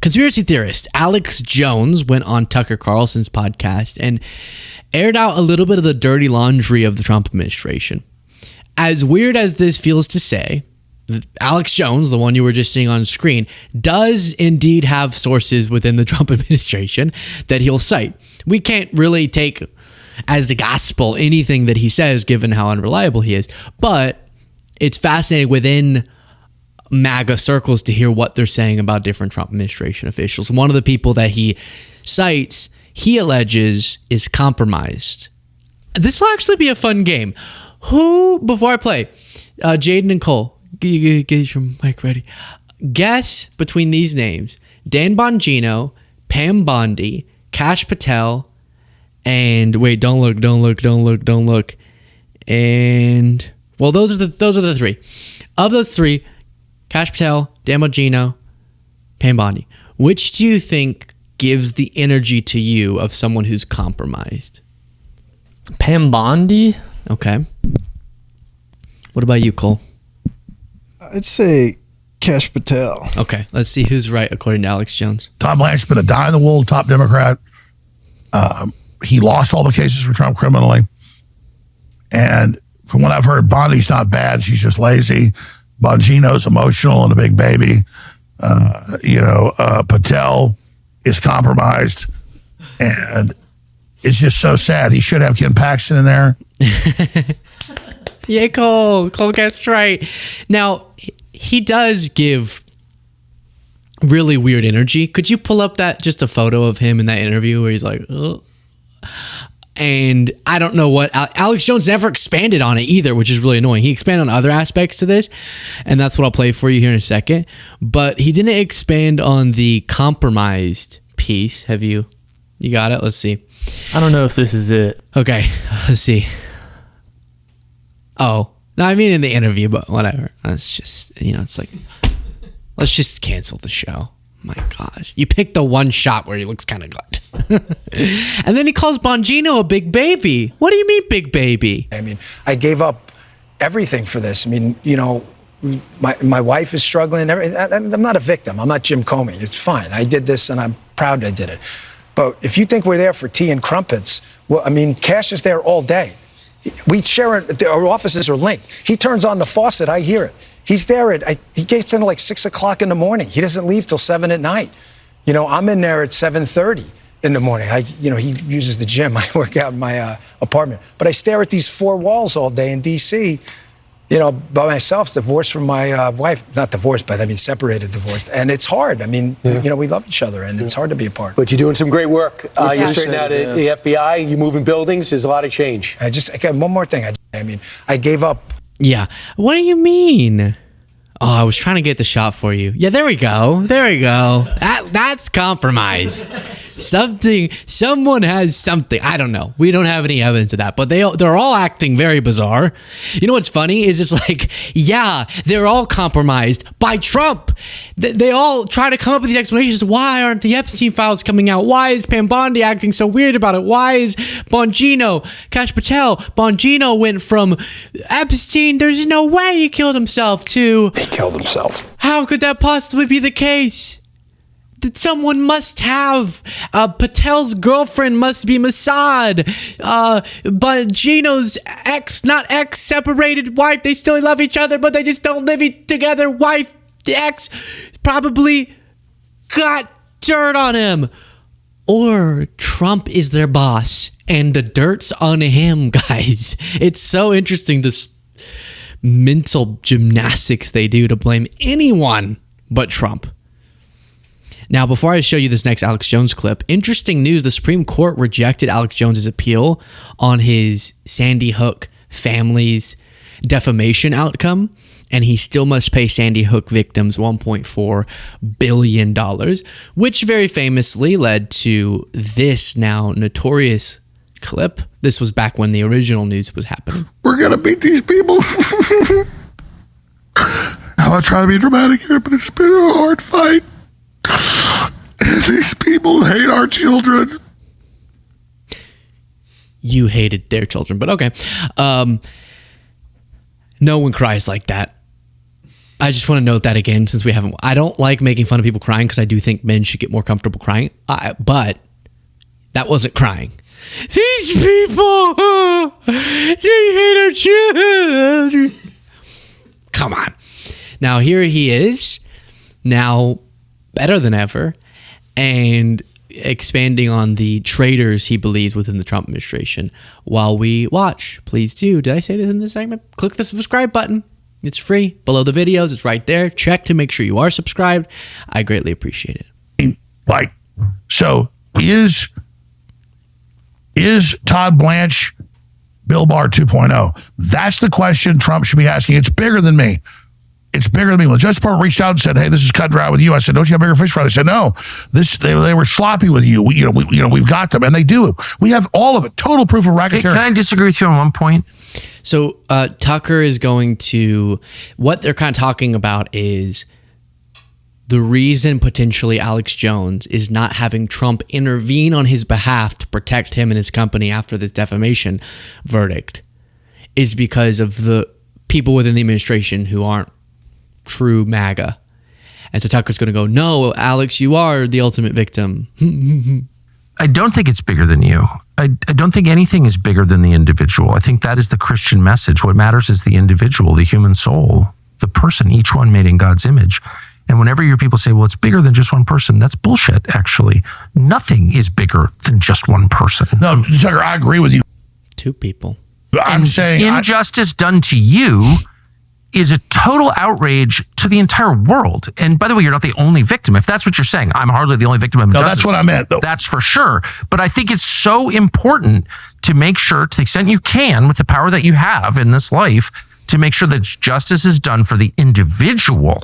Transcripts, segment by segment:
Conspiracy theorist Alex Jones went on Tucker Carlson's podcast and aired out a little bit of the dirty laundry of the Trump administration. As weird as this feels to say, Alex Jones, the one you were just seeing on screen, does indeed have sources within the Trump administration that he'll cite. We can't really take as the gospel anything that he says, given how unreliable he is, but it's fascinating within MAGA circles to hear what they're saying about different Trump administration officials. One of the people that he cites, he alleges, is compromised. This will actually be a fun game. Who, before I play, Jaden and Cole, get your mic ready. Guess between these names: Dan Bongino, Pam Bondi, Kash Patel, and wait, don't look. And well, those are the three. Of those three, Kash Patel, Dan Bongino, Pam Bondi. Which do you think gives the energy to you of someone who's compromised? Pam Bondi. Okay. What about you, Cole? I'd say Kash Patel. Okay, let's see who's right according to Alex Jones. Tom Blanchard's been a die-in-the-wool top Democrat. He lost all the cases for Trump criminally. And from what I've heard, Bondi's not bad. She's just lazy. Bongino's emotional and a big baby. Patel is compromised. And it's just so sad. He should have Ken Paxton in there. Yeah, Cole. Cole gets right. Now, he does give really weird energy. Could you pull up just a photo of him in that interview where he's like, oh. And I don't know what Alex Jones never expanded on it either, which is really annoying. He expanded on other aspects to this, and that's what I'll play for you here in a second. But he didn't expand on the compromised piece. Have you got it? Let's see. I don't know if this is it. Okay, let's see. Oh, no, I mean in the interview, but whatever. It's just, it's like, let's just cancel the show. My gosh. You picked the one shot where he looks kind of good. And then he calls Bongino a big baby. What do you mean, big baby? I mean, I gave up everything for this. I mean, my wife is struggling. I'm not a victim. I'm not Jim Comey. It's fine. I did this, and I'm proud I did it. But if you think we're there for tea and crumpets, well, I mean, Kash is there all day. We share it. Our offices are linked. He turns on the faucet. I hear it. He's there he gets in at like 6 o'clock in the morning. He doesn't leave till 7 at night. I'm in there at 7:30 in the morning. He uses the gym. I work out in my apartment. But I stare at these four walls all day in D.C., by myself, divorced from my wife. Not divorced, but I mean separated, divorced. And it's hard. I mean, we love each other, and it's hard to be apart. But you're doing some great work. You're straightening out the FBI. You're moving buildings. There's a lot of change. I got one more thing. I gave up. Yeah. What do you mean? Oh, I was trying to get the shot for you. Yeah, there we go. That's compromised. Someone has something. I don't know. We don't have any evidence of that, but they're all acting very bizarre. You know what's funny is it's like, yeah, they're all compromised by Trump. They all try to come up with these explanations. Why aren't the Epstein files coming out? Why is Pam Bondi acting so weird about it? Why is Bongino, Kash Patel, Bongino went from Epstein, there's no way he killed himself, to He killed himself. How could that possibly be the case? That someone must have. Patel's girlfriend must be Mossad. Bongino's separated wife. They still love each other, but they just don't live together. Wife, the ex, probably got dirt on him. Or Trump is their boss, and the dirt's on him, guys. It's so interesting, this mental gymnastics they do to blame anyone but Trump. Now, before I show you this next Alex Jones clip, interesting news. The Supreme Court rejected Alex Jones's appeal on his Sandy Hook family's defamation outcome, and he still must pay Sandy Hook victims $1.4 billion, which very famously led to this now notorious clip. This was back when the original news was happening. We're going to beat these people. I'm not trying to be dramatic here, but it's been a hard fight. These people hate our children. You hated their children, but okay. No one cries like that. I just want to note that again, since we haven't. I don't like making fun of people crying because I do think men should get more comfortable crying. But that wasn't crying. These people, they hate our children. Come on. Now here he is, now better than ever, and expanding on the traitors he believes within the Trump administration. While we watch, please do. Did I say this in this segment? Click the subscribe button. It's free. Below the videos, it's right there. Check to make sure you are subscribed. I greatly appreciate it. Like, so is Todd Blanche Bill Barr 2.0? That's the question Trump should be asking. It's bigger than me. It's bigger than me. When the Justice Department reached out and said, "Hey, this is cut dry with you," I said, "Don't you have bigger fish fry?" They said, "No, they were sloppy with you. We've got them," and they do. We have all of it. Total proof of racketeering. Can I disagree with you on one point? So Tucker is going to, what they're kind of talking about is the reason potentially Alex Jones is not having Trump intervene on his behalf to protect him and his company after this defamation verdict is because of the people within the administration who aren't true MAGA. And so Tucker's going to go, "No, Alex, you are the ultimate victim." I don't think it's bigger than you. I don't think anything is bigger than the individual. I think that is the Christian message. What matters is the individual, the human soul, the person, each one made in God's image. And whenever your people say, "Well, it's bigger than just one person," that's bullshit, actually. Nothing is bigger than just one person. No, Tucker, I agree with you. Two people. I'm saying injustice done to you is a total outrage to the entire world. And by the way, you're not the only victim. If that's what you're saying, I'm hardly the only victim of injustice. No, that's what I meant, though. That's for sure. But I think it's so important to make sure, to the extent you can, with the power that you have in this life, to make sure that justice is done for the individual.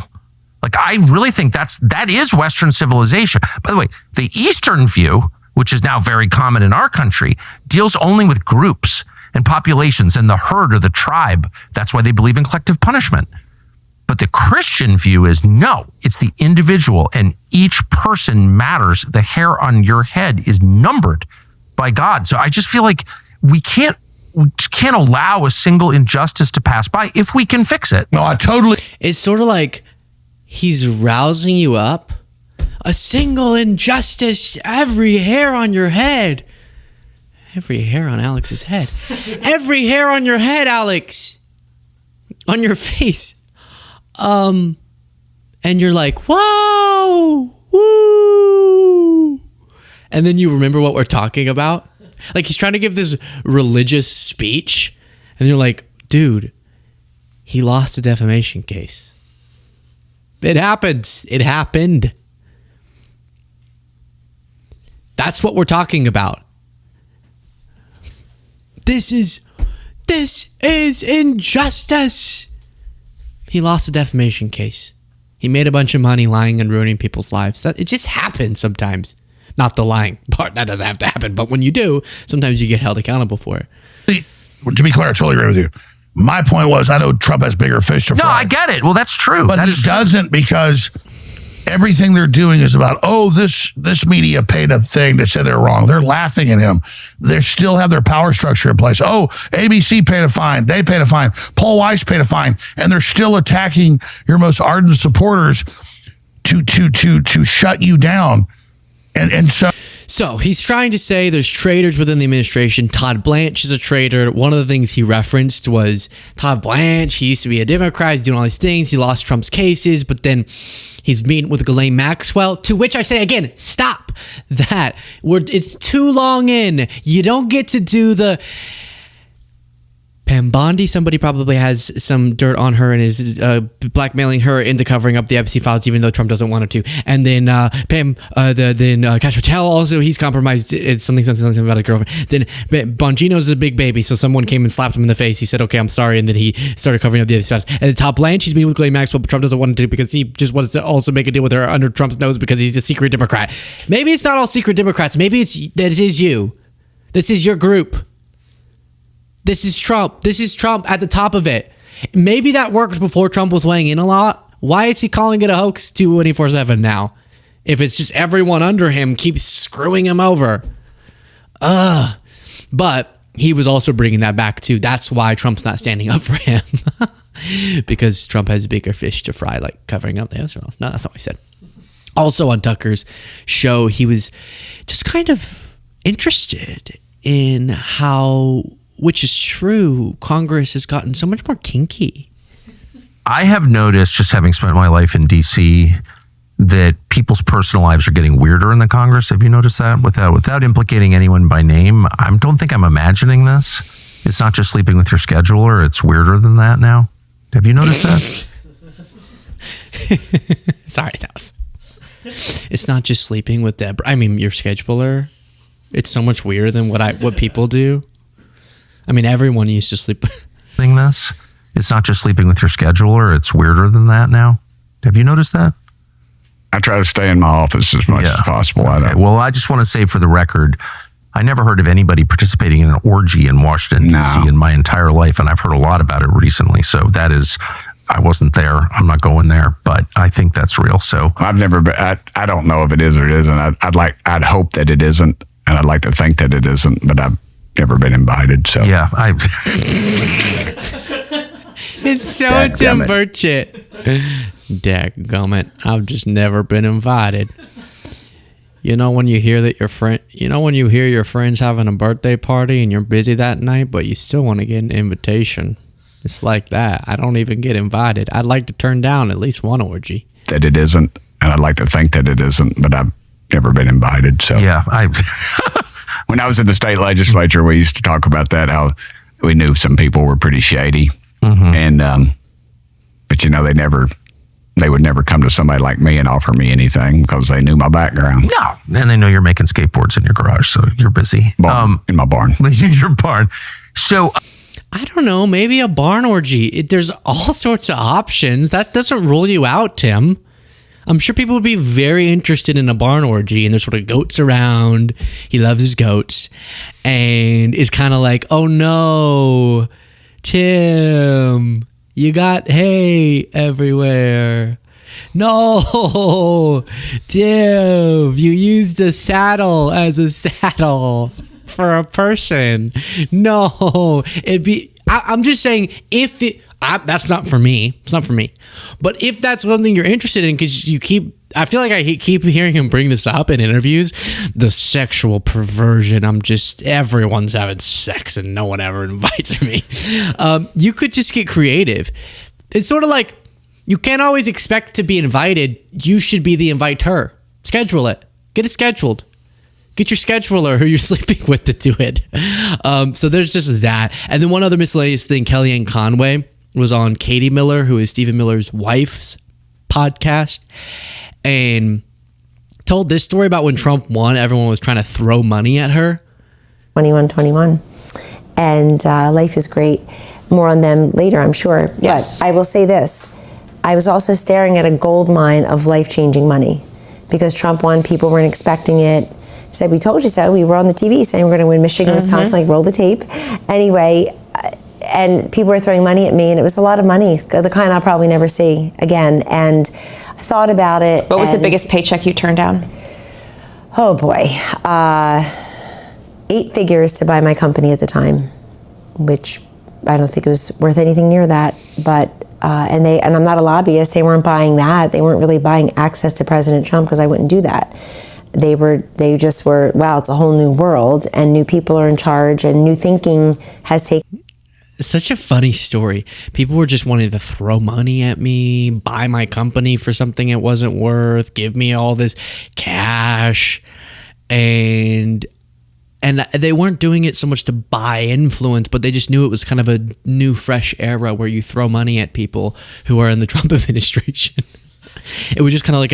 Like, I really think that is Western civilization. By the way, the Eastern view, which is now very common in our country, deals only with groups and populations and the herd or the tribe. That's why they believe in collective punishment. But the Christian view is no, it's the individual, and each person matters. The hair on your head is numbered by God. So I just feel like we can't allow a single injustice to pass by if we can fix it. No, I totally. It's sort of like he's rousing you up. A single injustice, every hair on your head. Every hair on Alex's head. Every hair on your head, Alex. On your face. And you're like, "Whoa, woo." And then you remember what we're talking about. Like, he's trying to give this religious speech. And you're like, "Dude, he lost a defamation case." It happens. It happened. That's what we're talking about. This is injustice. He lost a defamation case. He made a bunch of money lying and ruining people's lives. It just happens sometimes. Not the lying part. That doesn't have to happen. But when you do, sometimes you get held accountable for it. To be clear, I totally agree with you. My point was, I know Trump has bigger fish to fry. No, I get it. Well, that's true. But he doesn't, because everything they're doing is about, "Oh, this media paid a thing that said they're wrong." They're laughing at him. They still have their power structure in place. "Oh, ABC paid a fine. They paid a fine. Paul Weiss paid a fine." And they're still attacking your most ardent supporters to shut you down. And So he's trying to say there's traitors within the administration. Todd Blanche is a traitor. One of the things he referenced was Todd Blanche. He used to be a Democrat. He's doing all these things. He lost Trump's cases, but then he's meeting with Ghislaine Maxwell, to which I say again, stop that. It's too long in. You don't get to do the Pam Bondi. Somebody probably has some dirt on her and is blackmailing her into covering up the Epstein files, even though Trump doesn't want her to. And then Kash Patel also, he's compromised. It's something about a girlfriend. Then Bongino's a big baby, so someone came and slapped him in the face. He said, "Okay, I'm sorry," and then he started covering up the Epstein files. And then Todd Blanche, he's meeting with Ghislaine Maxwell, but Trump doesn't want to because he just wants to also make a deal with her under Trump's nose because he's a secret Democrat. Maybe it's not all secret Democrats. Maybe this is you. This is your group. This is Trump. This is Trump at the top of it. Maybe that worked before Trump was weighing in a lot. Why is he calling it a hoax 24/7 now? If it's just everyone under him keeps screwing him over. But he was also bringing that back too. That's why Trump's not standing up for him. because Trump has bigger fish to fry, like covering up the answer. No, that's not what he said. Also on Tucker's show, he was just kind of interested in how, which is true, Congress has gotten so much more kinky. I have noticed, just having spent my life in D.C., that people's personal lives are getting weirder in the Congress. Have you noticed that? Without implicating anyone by name, I don't think I'm imagining this. It's not just sleeping with your scheduler. It's weirder than that now. Have you noticed that? Sorry, that was... It's not just sleeping with your scheduler. It's so much weirder than what people do. I mean, everyone used to sleep. This. It's not just sleeping with your scheduler. It's weirder than that now. Have you noticed that? I try to stay in my office as much as possible. Okay. Well, I just want to say for the record, I never heard of anybody participating in an orgy in Washington, D.C. in my entire life, and I've heard a lot about it recently. So that is, I wasn't there. I'm not going there, but I think that's real. So I've never been, I don't know if it is or it isn't. I'd hope that it isn't, and I'd like to think that it isn't, but I've never been invited. So yeah, it's so Tim Burchett. Dadgummit, I've just never been invited. You know when you hear that your friend's having a birthday party and you're busy that night, but you still want to get an invitation. It's like that. I don't even get invited. I'd like to turn down at least one orgy. That it isn't, and I'd like to think that it isn't, but I've never been invited. So yeah, when I was in the state legislature, we used to talk about that, how we knew some people were pretty shady, and but they would never come to somebody like me and offer me anything because they knew my background. No, and they know you're making skateboards in your garage, so you're busy. In my barn. In your barn. So I don't know, maybe a barn orgy. There's all sorts of options. That doesn't rule you out, Tim. I'm sure people would be very interested in a barn orgy, and there's sort of goats around. He loves his goats, and is kind of like, oh no, Tim, you got hay everywhere. No, Tim, you used a saddle as a saddle for a person. No, I'm just saying, that's not for me. It's not for me. But if that's something you're interested in, because I feel like I keep hearing him bring this up in interviews, the sexual perversion. Everyone's having sex and no one ever invites me. You could just get creative. It's sort of like, you can't always expect to be invited. You should be the inviter. Schedule it. Get it scheduled. Get your scheduler who you're sleeping with to do it. So there's just that. And then one other miscellaneous thing, Kellyanne Conway was on Katie Miller, who is Stephen Miller's wife's podcast, and told this story about when Trump won, everyone was trying to throw money at her. 21. And life is great. More on them later, I'm sure. Yes. But I will say this. I was also staring at a gold mine of life-changing money. Because Trump won, people weren't expecting it. Said, we told you so. We were on the TV saying we're going to win Michigan, Wisconsin, like roll the tape. Anyway, and people were throwing money at me, and it was a lot of money, the kind I'll probably never see again. And I thought about it. What was the biggest paycheck you turned down? Oh boy, 8 figures to buy my company at the time, which I don't think it was worth anything near that. But and I'm not a lobbyist. They weren't buying that. They weren't really buying access to President Trump because I wouldn't do that. They just were, wow, it's a whole new world and new people are in charge and new thinking has taken. It's such a funny story. People were just wanting to throw money at me, buy my company for something it wasn't worth, give me all this cash. And they weren't doing it so much to buy influence, but they just knew it was kind of a new, fresh era where you throw money at people who are in the Trump administration. It was just kind of like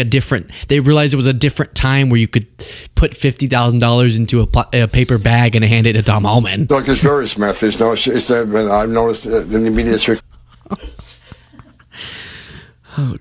they realized it was a different time where you could put $50,000 into a paper bag and hand it to Tom Allman. Look, there's various methods. No, I've noticed in the media. Oh,